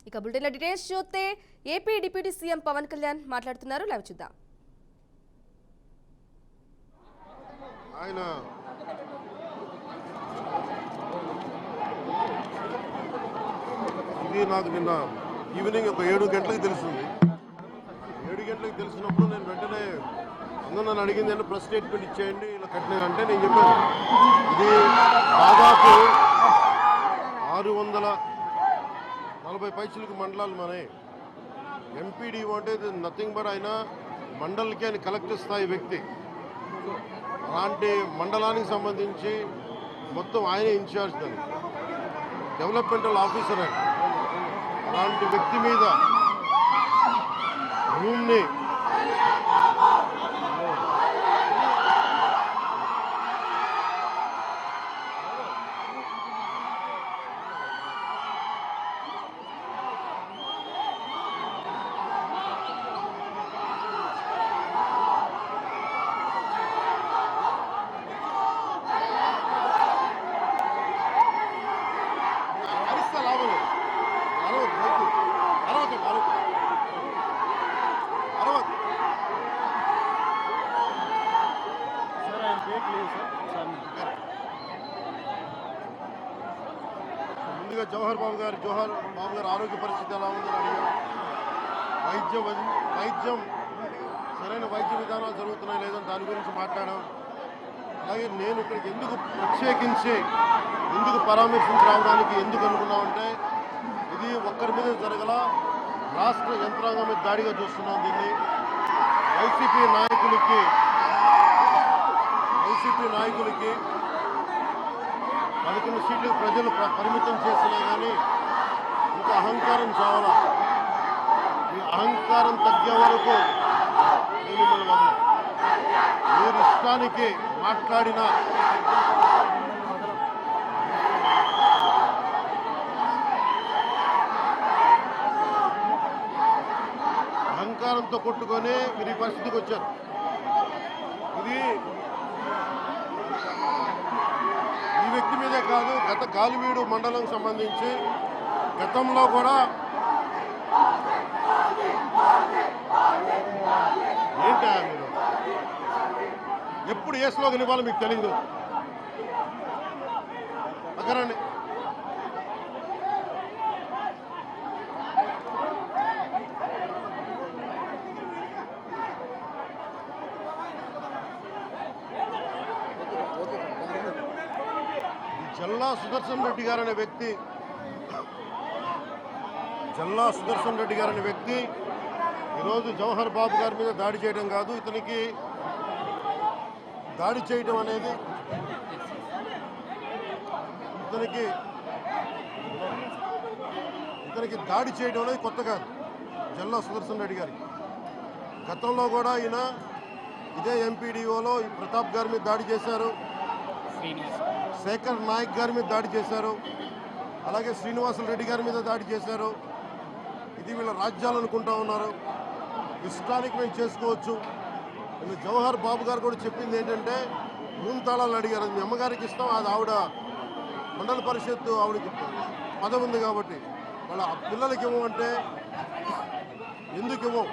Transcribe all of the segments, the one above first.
ఇక bulletin details చూస్తే AP deputy CM Pawan Kalyan మాట్లాడుతున్నారు. లైవ్ చూద్దాం. ఆయన ఇది నాకు నిన్న ఈవినింగ్ ఒక 7 గంటలకు తెలిసింది. 7 గంటలకు తెలిసినప్పుడు నేను వెంటనే అందరూ నన్ను అడిగింది అంటే ప్రెస్ స్టేట్మెంట్ ఇచ్చేయండి ఇలా కట్టిన అంటే నేను చెప్పాను ఇది దాదాపు 640 పైసలకు మండలాలు మనే ఎంపీడీఓ అంటే నథింగ్ బట్ ఆయన మండలికి ఆయన కలెక్టర్ స్థాయి వ్యక్తి. అలాంటి మండలానికి సంబంధించి మొత్తం ఆయనే ఇన్ఛార్జ్ దాన్ని డెవలప్మెంటల్ ఆఫీసర్ ఆయన. అలాంటి వ్యక్తి మీద రూమ్ని ముందుగా జవహర్ బాబు గారు ఆరోగ్య పరిస్థితి ఎలా ఉందని అడిగారు. వైద్యం సరైన వైద్య విధానాలు జరుగుతున్నాయి లేదని దాని గురించి మాట్లాడాం. అలాగే నేను ఇక్కడికి ఎందుకు ప్రత్యేకించి పరామర్శించి రావడానికి ఎందుకు అనుకున్నామంటే ఇది ఒక్కరి మీద జరగల రాష్ట్ర యంత్రాంగం మీద దాడిగా చూస్తున్నాం. దీన్ని వైసీపీ నాయకులకి 11 సీట్లు ప్రజలు పరిమితం చేసినా కానీ ఇంకా అహంకారం చావాలా. మీ అహంకారం తగ్గే వరకు నేను మిమ్మల్ని వదలను. మీరు ఇష్టానికి మాట్లాడిన అహంకారంతో కొట్టుకొని మీరు ఈ పరిస్థితికి వచ్చారు. ఇది ఈ వ్యక్తి మీదే కాదు, గత గాలివీడు మండలం సంబంధించి గతంలో కూడా ఏంటా మీరు ఎప్పుడు ఏ స్లోగన్ ఇవ్వాలో మీకు తెలియదు. అక్కరండి జల్లా సుదర్శన్ రెడ్డి గారు అనే వ్యక్తి ఈరోజు జవహర్ బాబు గారి మీద దాడి చేయడం కాదు, ఇతనికి దాడి చేయడం అనేది కొత్త కాదు. జల్లా సుదర్శన్ రెడ్డి గారికి గతంలో కూడా ఈయన ఇదే ఎంపీడీఓలో ప్రతాప్ గారి మీద దాడి చేశారు, శేఖర్ నాయక్ గారి మీద దాడి చేశారు, అలాగే శ్రీనివాసరెడ్డి గారి మీద దాడి చేశారు. ఇది వీళ్ళ రాజ్యాలు అనుకుంటా ఉన్నారు. ఇష్టానికి మేము చేసుకోవచ్చు. నేను జవహర్ బాబు గారు కూడా చెప్పింది ఏంటంటే రూమ్ తాళాలు అడిగారు. మీ అమ్మగారికి ఇస్తాం, అది ఆవిడ మండల పరిషత్తు ఆవిడకి పదవి ఉంది కాబట్టి వాళ్ళ పిల్లలకి ఇవ్వమంటే ఎందుకు ఇవ్వం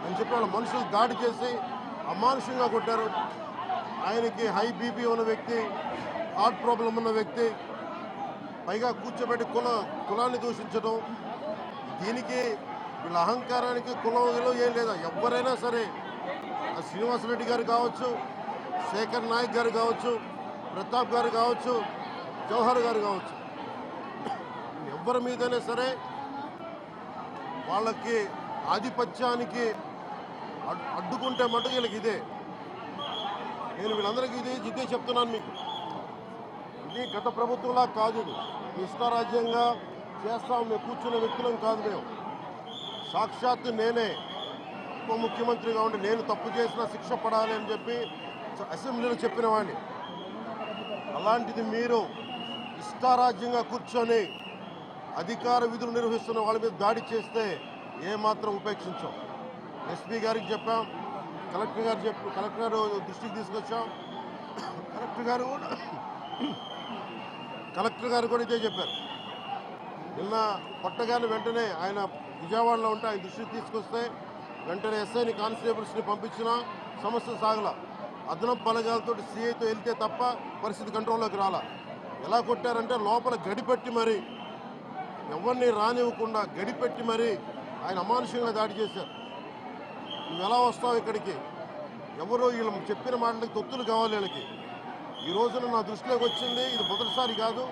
అని చెప్పి వాళ్ళ మనుషులు దాడి చేసి అమానుషంగా కొట్టారు. ఆయనకి హై బీపీ ఉన్న వ్యక్తి, హార్ట్ ప్రాబ్లం ఉన్న వ్యక్తి, పైగా కూర్చోబెట్టి కులాన్ని దూషించడం. దీనికి వీళ్ళ అహంకారానికి కులం ఏం లేదా. ఎవరైనా సరే శ్రీనివాసరెడ్డి గారు కావచ్చు, శేఖర్ నాయక్ గారు కావచ్చు, ప్రతాప్ గారు కావచ్చు, జవహర్ గారు కావచ్చు, ఎవరి మీదైనా సరే వాళ్ళకి ఆధిపత్యానికి అడ్డుకుంటే మటుకు వీళ్ళకి ఇదే. నేను వీళ్ళందరికీ ఇదే చెప్తున్నాను మీకు. ఇది గత ప్రభుత్వంలా కాదు. ఇది ఇష్టారాజ్యంగా చేస్తాం మేము కూర్చున్న వ్యక్తులం కాదు. మేము సాక్షాత్తు నేనే ఉప ముఖ్యమంత్రిగా ఉండి నేను తప్పు చేసిన శిక్ష పడాలి అని చెప్పి అసెంబ్లీలో చెప్పిన వాడిని. అలాంటిది మీరు ఇష్టారాజ్యంగా కూర్చొని అధికార విధులు నిర్వహిస్తున్న వాళ్ళ మీద దాడి చేస్తే ఏమాత్రం ఉపేక్షించాం. ఎస్పీ గారికి చెప్పాం, కలెక్టర్ దృష్టికి తీసుకొచ్చాం. కలెక్టర్ గారు కూడా ఇదే చెప్పారు. నిన్న కొట్టగానే వెంటనే ఆయన విజయవాడలో ఉంటే ఆయన దృష్టికి తీసుకొస్తే వెంటనే ఎస్ఐని కానిస్టేబుల్స్ని పంపించిన సమస్య సాగల. అదనపు బలగాలతో సిఐతో వెళ్తే తప్ప పరిస్థితి కంట్రోల్లోకి రాలా. ఎలా కొట్టారంటే లోపల గడిపెట్టి మరి ఎవరిని రానివ్వకుండా గడిపెట్టి మరి ఆయన అమానుషంగా దాడి చేశారు. నువ్వు ఎలా వస్తావు ఇక్కడికి? ఎవరు వీళ్ళు చెప్పిన మాటలకి తొత్తులు కావాలి వీళ్ళకి. ఈ రోజున నా దృష్టిలోకి వచ్చింది, ఇది మొదటిసారి కాదు.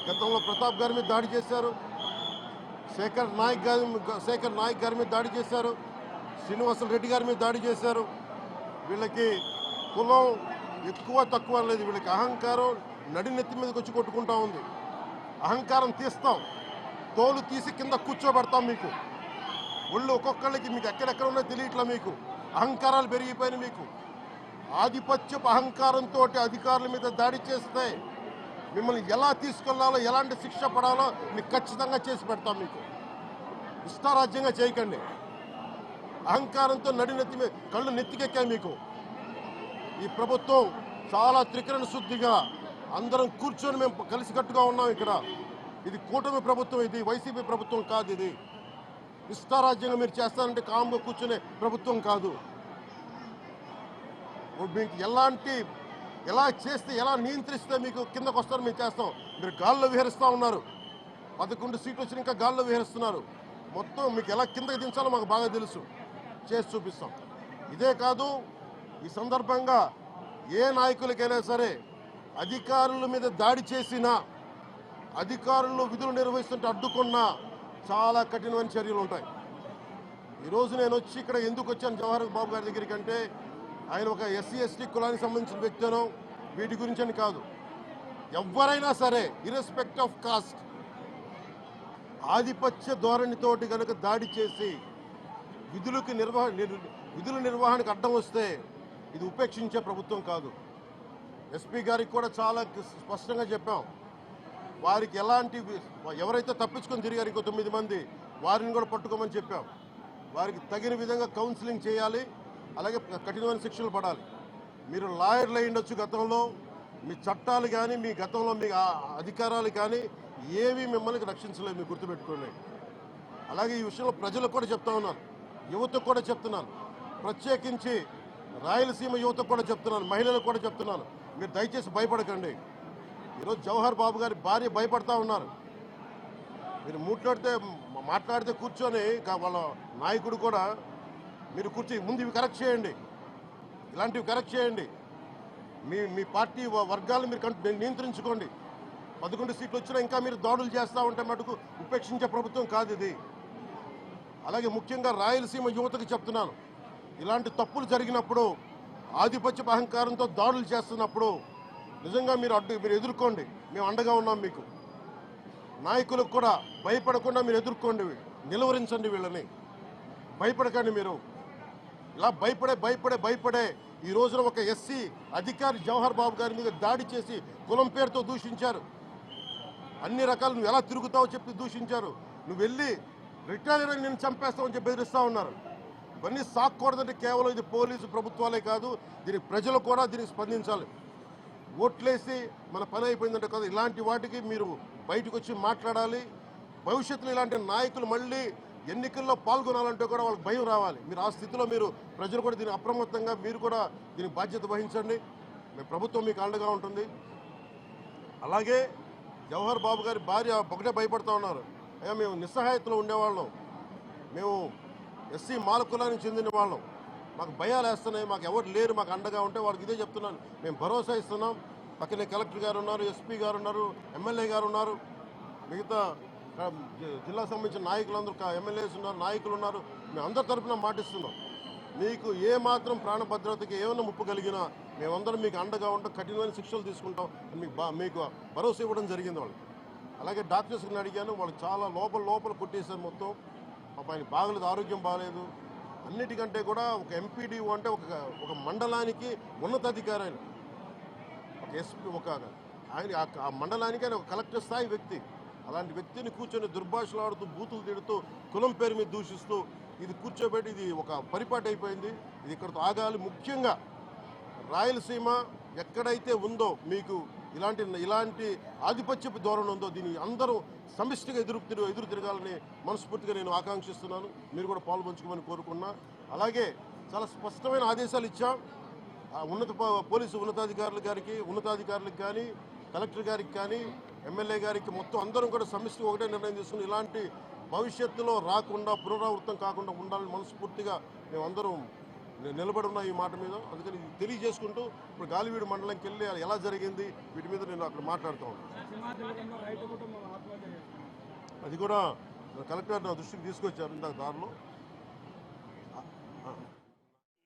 గతంలో ప్రతాప్ గారి మీద దాడి చేశారు, శేఖర్ నాయక్ గారి మీద దాడి చేశారు, శ్రీనివాస రెడ్డి గారి మీద దాడి చేశారు. వీళ్ళకి కులం ఎక్కువ తక్కువ లేదు, వీళ్ళకి అహంకారం నడినెత్తి మీదకి వచ్చి కొట్టుకుంటా ఉంది. అహంకారం తీస్తాం, తోలు తీసి కింద కూర్చోబెడతాం. మీకు ఒళ్ళు ఒక్కొక్కళ్ళకి మీకు ఎక్కడెక్కడ ఉన్నాయో తెలియట్లా. మీకు అహంకారాలు పెరిగిపోయినాయి. మీకు ఆధిపత్యపు అహంకారంతో అధికారుల మీద దాడి చేస్తే మిమ్మల్ని ఎలా తీసుకెళ్లాలో, ఎలాంటి శిక్ష పడాలో మీకు ఖచ్చితంగా చేసి పెడతాం. మీకు ఇష్టారాజ్యంగా చేయకండి. అహంకారంతో నడినెత్తి మీద కళ్ళు నెత్తికెక్కాయి. మీకు ఈ ప్రభుత్వం చాలా త్రికరణ శుద్ధిగా అందరం కూర్చొని మేము కలిసికట్టుగా ఉన్నాం. ఇక్కడ ఇది కూటమి ప్రభుత్వం, ఇది వైసీపీ ప్రభుత్వం కాదు. ఇది ఇష్టారాజ్యంగా మీరు చేస్తారంటే కామ్గా కూర్చునే ప్రభుత్వం కాదు. మీకు ఎలా చేస్తే, ఎలా నియంత్రిస్తే మీకు కిందకు వస్తారో మేము చేస్తాం. మీరు గాల్లో విహరిస్తూ ఉన్నారు. 11 సీట్లు వచ్చి ఇంకా గాల్లో విహరిస్తున్నారు. మొత్తం మీకు ఎలా కిందకి దించాలో మాకు బాగా తెలుసు, చేసి చూపిస్తాం. ఇదే కాదు, ఈ సందర్భంగా ఏ నాయకులకైనా సరే అధికారుల మీద దాడి చేసినా, అధికారులు విధులు నిర్వహిస్తుంటే అడ్డుకున్నా చాలా కఠినమైన చర్యలు ఉంటాయి. ఈరోజు నేను వచ్చి ఇక్కడ ఎందుకు వచ్చాను జవహర్ బాబు గారి దగ్గరికి అంటే, ఆయన ఒక ఎస్సీ ఎస్టీ కులానికి సంబంధించిన వ్యక్తినో వీటి గురించి అని కాదు. ఎవరైనా సరే ఇర్రెస్పెక్ట్ ఆఫ్ కాస్ట్ ఆధిపత్య ధోరణితోటి కనుక దాడి చేసి విధుల నిర్వహణకు అడ్డం వస్తే ఇది ఉపేక్షించే ప్రభుత్వం కాదు. ఎస్పీ గారికి కూడా చాలా స్పష్టంగా చెప్పాం. వారికి ఎవరైతే తప్పించుకొని తిరిగారు ఇంకో 9 మంది, వారిని కూడా పట్టుకోమని చెప్పాం. వారికి తగిన విధంగా కౌన్సిలింగ్ చేయాలి, అలాగే కఠినమైన శిక్షలు పడాలి. మీరు లాయర్లు అయ్యుండొచ్చు గతంలో, మీ చట్టాలు కానీ మీ గతంలో మీ అధికారాలు కానీ ఏవి మిమ్మల్ని రక్షించలేదు, మీరు గుర్తుపెట్టుకోండి. అలాగే ఈ విషయంలో ప్రజలకు కూడా చెప్తా ఉన్నాను, యువతకు కూడా చెప్తున్నాను, ప్రత్యేకించి రాయలసీమ యువతకు కూడా చెప్తున్నాను, మహిళలకు కూడా చెప్తున్నాను, మీరు దయచేసి భయపడకండి. ఈరోజు జవహర్ బాబు గారి భార్య భయపడతా ఉన్నారు. మీరు మాట్లాడితే కూర్చొని వాళ్ళ నాయకుడు కూడా మీరు ముందు ఇవి కరెక్ట్ చేయండి, ఇలాంటివి కరెక్ట్ చేయండి, మీ పార్టీ వర్గాలను మీరు నియంత్రించుకోండి. 11 సీట్లు వచ్చినా ఇంకా మీరు దాడులు చేస్తూ ఉంటే మటుకు ఉపేక్షించే ప్రభుత్వం కాదు ఇది. అలాగే ముఖ్యంగా రాయలసీమ యువతకు చెప్తున్నాను, ఇలాంటి తప్పులు జరిగినప్పుడు, ఆధిపత్య అహంకారంతో దాడులు చేస్తున్నప్పుడు నిజంగా మీరు ఎదుర్కోండి, మేము అండగా ఉన్నాం మీకు. నాయకులకు కూడా భయపడకుండా మీరు ఎదుర్కోండి, నిలువరించండి వీళ్ళని, భయపడకండి. మీరు ఇలా భయపడే ఈ రోజున ఒక ఎస్సీ అధికారి జవహర్ బాబు గారి మీద దాడి చేసి కులం పేరుతో దూషించారు. అన్ని రకాలు నువ్వు ఎలా తిరుగుతావో చెప్పి దూషించారు. నువ్వు వెళ్ళి రిటైర్ అని నేను చంపేస్తావని చెప్పి బెదిరిస్తూ ఉన్నారు. ఇవన్నీ సాక్కూడదంటే కేవలం ఇది పోలీసు ప్రభుత్వాలే కాదు, దీనికి ప్రజలు కూడా దీనికి స్పందించాలి. ఓట్లేసి మన పని అయిపోయిందంటే కదా, ఇలాంటి వాటికి మీరు బయటకు వచ్చి మాట్లాడాలి. భవిష్యత్తులో ఇలాంటి నాయకులు మళ్ళీ ఎన్నికల్లో పాల్గొనాలంటే కూడా వాళ్ళకి భయం రావాలి. మీరు ఆ స్థితిలో ప్రజలు కూడా దీనికి అప్రమత్తంగా మీరు కూడా దీనికి బాధ్యత వహించండి. ప్రభుత్వం మీకు అండగా ఉంటుంది. అలాగే జవహర్ బాబు గారి భార్య ఒకటే భయపడుతూ ఉన్నారు, అయ్యా మేము నిస్సహాయతలో ఉండేవాళ్ళం, మేము ఎస్సీ మాల కులానికి చెందిన వాళ్ళం, మాకు భయాలు వేస్తున్నాయి, మాకు ఎవరు లేరు మాకు అండగా ఉంటే వాళ్ళకి ఇదే చెప్తున్నాను, మేము భరోసా ఇస్తున్నాం. పక్కనే కలెక్టర్ గారు ఉన్నారు, ఎస్పీ గారు ఉన్నారు, ఎమ్మెల్యే గారు ఉన్నారు, మిగతా జిల్లాకు సంబంధించిన నాయకులందరూ ఎమ్మెల్యేస్ ఉన్నారు, నాయకులు ఉన్నారు. మేము అందరి తరఫున మాటిస్తున్నాం, మీకు ఏ మాత్రం ప్రాణ భద్రతకి ఏమైనా ముప్పు కలిగినా మేమందరం మీకు అండగా ఉంటాం, కఠినమైన శిక్షలు తీసుకుంటాం మీకు భరోసా ఇవ్వడం జరిగింది వాళ్ళకి. అలాగే డాక్టర్స్ని అడిగాను, వాళ్ళు చాలా లోపల కొట్టేశారు మొత్తం. ఆయన బాగలేదు, ఆరోగ్యం బాగలేదు. అన్నిటికంటే కూడా ఒక ఎంపీడీఓ అంటే ఒక మండలానికి ఉన్నతాధికారి, ఆయన ఒక ఎస్పీ, ఆయన ఆ మండలానికి ఆయన ఒక కలెక్టర్ స్థాయి వ్యక్తి. అలాంటి వ్యక్తిని కూర్చొని దుర్భాషలాడుతూ, బూతులు తిడుతూ, కులం పేరు మీద దూషిస్తూ ఇది కూర్చోబెట్టి ఇది ఒక పరిపాటి అయిపోయింది. ఇది ఇక్కడితో ఆగాలి. ముఖ్యంగా రాయలసీమ ఎక్కడైతే ఉందో మీకు ఇలాంటి ఆధిపత్యపు ధోరణి ఉందో దీన్ని అందరూ సమిష్టిగా ఎదురు తిరగాలని మనస్ఫూర్తిగా నేను ఆకాంక్షిస్తున్నాను. మీరు కూడా పాల్పంచుకోమని కోరుకున్నా. అలాగే చాలా స్పష్టమైన ఆదేశాలు ఇచ్చాం. పోలీసు ఉన్నతాధికారులకు కానీ కలెక్టర్ గారికి కానీ ఎమ్మెల్యే గారికి మొత్తం అందరం కూడా సమిష్టిగా ఒకటే నిర్ణయం తీసుకుని ఇలాంటి భవిష్యత్తులో రాకుండా పునరావృతం కాకుండా ఉండాలని మనస్ఫూర్తిగా మేమందరం నిలబడి ఉన్నాం ఈ మాట మీద. అందుకని తెలియజేసుకుంటూ ఇప్పుడు గాలివీడు మండలంకి వెళ్ళి ఎలా జరిగింది వీటి మీద నేను అక్కడ మాట్లాడుతూ ఉన్నాను. అది కూడా కలెక్టర్ నా దృష్టికి తీసుకొచ్చారు ఇందాక దారిలో.